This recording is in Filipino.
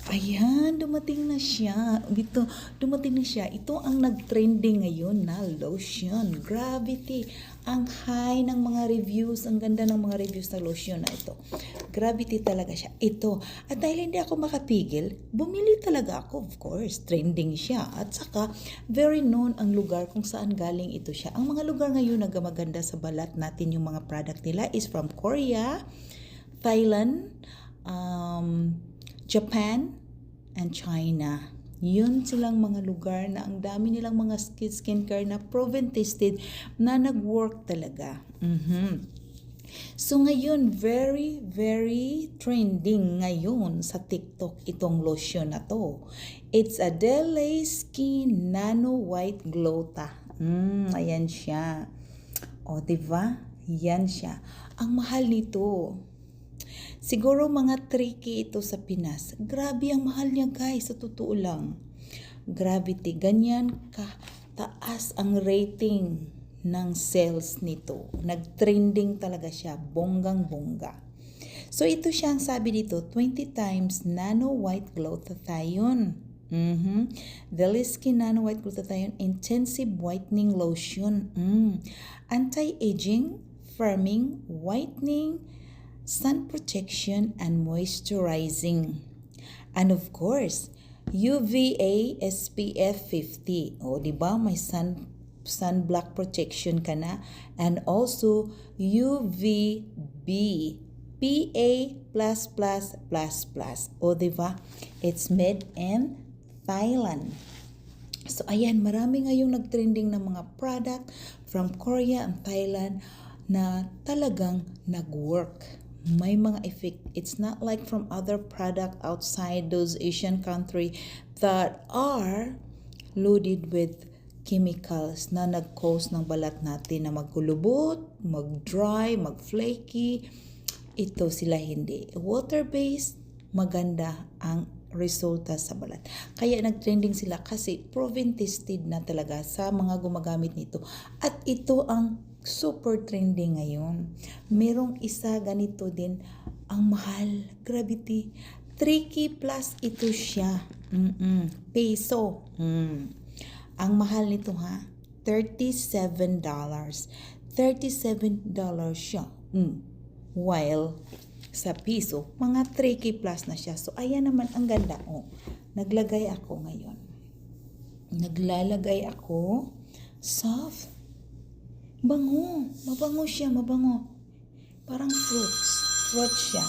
Ayan, dumating na siya. Dumating na siya. Ito ang nag-trending ngayon na lotion. Gravity. Ang high ng mga reviews. Ang ganda ng mga reviews na lotion na ito. Gravity talaga siya. Ito. At dahil hindi ako makapigil, bumili talaga ako, of course. Trending siya. At saka, very known ang lugar kung saan galing ito siya. Ang mga lugar ngayon na gumaganda sa balat natin, yung mga product nila is from Korea, Thailand, Japan, and China. Yun silang mga lugar na ang dami nilang mga skincare na proven tested na nag-work talaga. So ngayon, very, very trending ngayon sa TikTok itong lotion na to. It's a Delay Skin Nano White Glota. Ayan siya. O, diba? Yan siya. Ang mahal nito. Siguro mga 3K ito sa Pinas. Grabe ang mahal niya guys, sa totoo lang. Gravity, ganyan kataas ang rating ng sales nito. Nag-trending talaga siya, bonggang-bongga. So ito siya ang sabi dito, 20 times Nano White Glutathione. Delay Skin Nano White Glutathione Intensive Whitening Lotion. Anti-aging, firming, whitening, sun protection, and moisturizing. And of course, UVA SPF 50. O, diba? May sunblock protection ka na. And also, UVB PA++++. O, diba? It's made in Thailand. So, ayan, marami ngayong nagtrending ng mga product from Korea and Thailand na talagang nag-work. May mga effect. It's not like from other product outside those Asian country that are loaded with chemicals na nag-cause ng balat natin na magkulubot, mag-dry, mag-flaky. Ito sila hindi. Water-based, maganda ang resulta sa balat. Kaya nag-trending sila kasi proven tested na talaga sa mga gumagamit nito. At ito ang super trending ngayon. Merong isa ganito din, ang mahal, Gravity. 3K plus ito siya. Peso. Ang mahal nito ha, $37. $37 siya. While sa piso, mga 3K plus na siya. So, ayan naman ang ganda. Naglagay ako ngayon. Naglalagay ako soft. Bango. Mabango siya, mabango. Parang fruits. Fruit siya.